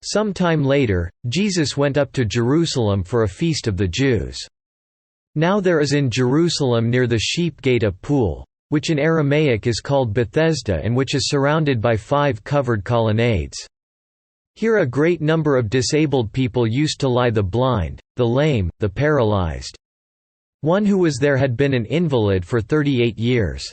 Some time later, Jesus went up to Jerusalem for a feast of the Jews. Now there is in Jerusalem near the Sheep Gate a pool, which in Aramaic is called Bethesda and which is surrounded by 5 covered colonnades. Here a great number of disabled people used to lie: the blind, the lame, the paralyzed. One who was there had been an invalid for 38 years.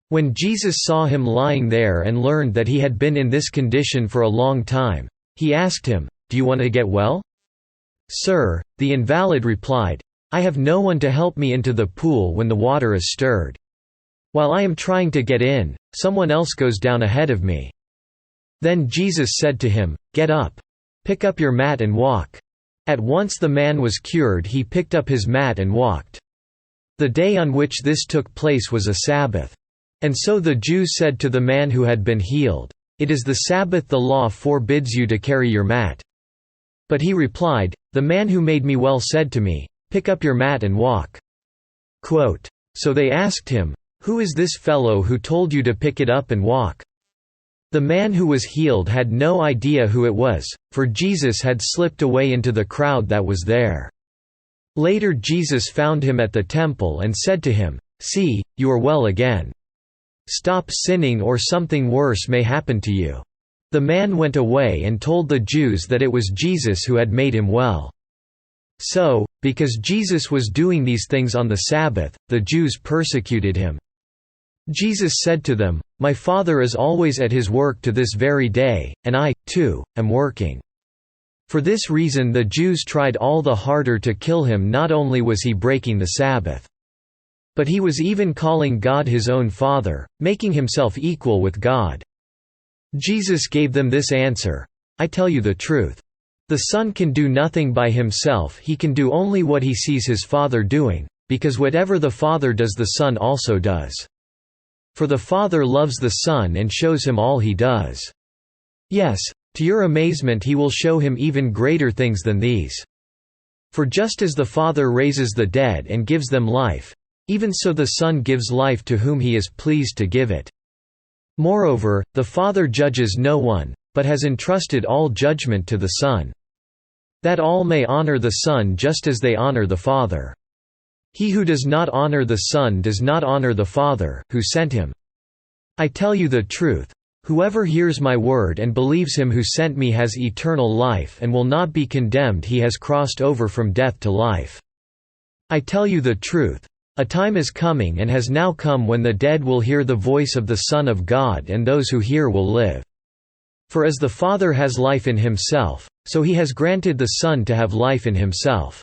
When Jesus saw him lying there and learned that he had been in this condition for a long time, he asked him, "Do you want to get well?" "Sir," the invalid replied, "I have no one to help me into the pool when the water is stirred. While I am trying to get in, someone else goes down ahead of me." Then Jesus said to him, "Get up. Pick up your mat and walk." At once the man was cured. He picked up his mat and walked. The day on which this took place was a Sabbath. And so the Jews said to the man who had been healed, "It is the Sabbath, the law forbids you to carry your mat." But he replied, "The man who made me well said to me, 'Pick up your mat and walk.'" So they asked him, "Who is this fellow who told you to pick it up and walk?" The man who was healed had no idea who it was, for Jesus had slipped away into the crowd that was there. Later Jesus found him at the temple and said to him, "See, you are well again. Stop sinning or something worse may happen to you." The man went away and told the Jews that it was Jesus who had made him well. So, because Jesus was doing these things on the Sabbath, the Jews persecuted him. Jesus said to them, "My Father is always at his work to this very day, and I, too, am working." For this reason the Jews tried all the harder to kill him. Not only was he breaking the Sabbath, but he was even calling God his own Father, making himself equal with God. Jesus gave them this answer, "I tell you the truth. The Son can do nothing by himself, he can do only what he sees his Father doing, because whatever the Father does the Son also does. For the Father loves the Son and shows him all he does. Yes, to your amazement he will show him even greater things than these. For just as the Father raises the dead and gives them life, even so the Son gives life to whom he is pleased to give it. Moreover, the Father judges no one, but has entrusted all judgment to the Son, that all may honor the Son just as they honor the Father. He who does not honor the Son does not honor the Father, who sent him. I tell you the truth, whoever hears my word and believes him who sent me has eternal life and will not be condemned. He has crossed over from death to life. I tell you the truth. A time is coming and has now come when the dead will hear the voice of the Son of God, and those who hear will live. For as the Father has life in himself, so he has granted the Son to have life in himself.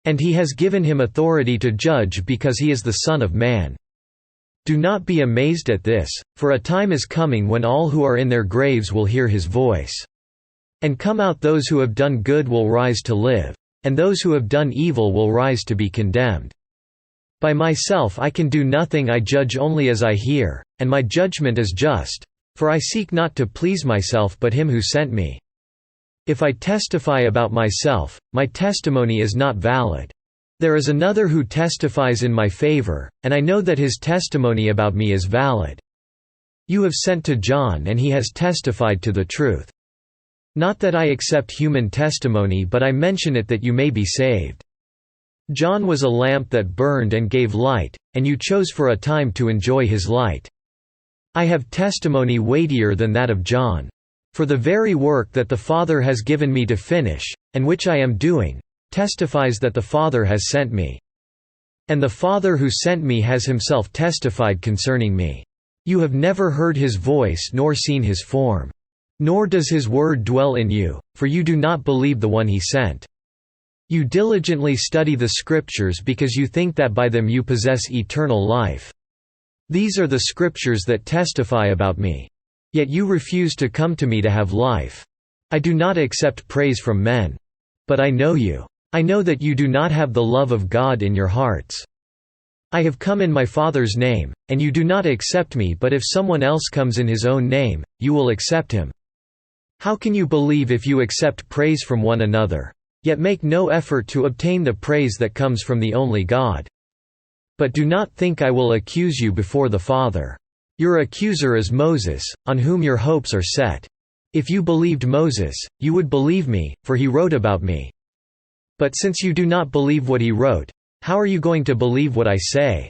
And he has given him authority to judge because he is the Son of Man. Do not be amazed at this, for a time is coming when all who are in their graves will hear his voice. And come out, those who have done good will rise to live, and those who have done evil will rise to be condemned. By myself I can do nothing, I judge only as I hear, and my judgment is just, for I seek not to please myself but him who sent me. If I testify about myself, my testimony is not valid. There is another who testifies in my favor, and I know that his testimony about me is valid. You have sent to John and he has testified to the truth. Not that I accept human testimony, but I mention it that you may be saved. John was a lamp that burned and gave light, and you chose for a time to enjoy his light. I have testimony weightier than that of John. For the very work that the Father has given me to finish, and which I am doing, testifies that the Father has sent me. And the Father who sent me has himself testified concerning me. You have never heard his voice nor seen his form. Nor does his word dwell in you, for you do not believe the one he sent. You diligently study the Scriptures because you think that by them you possess eternal life. These are the Scriptures that testify about me. Yet you refuse to come to me to have life. I do not accept praise from men. But I know you. I know that you do not have the love of God in your hearts. I have come in my Father's name, and you do not accept me, but if someone else comes in his own name, you will accept him. How can you believe if you accept praise from one another, yet make no effort to obtain the praise that comes from the only God? But do not think I will accuse you before the Father. Your accuser is Moses, on whom your hopes are set. If you believed Moses, you would believe me, for he wrote about me. But since you do not believe what he wrote, how are you going to believe what I say?"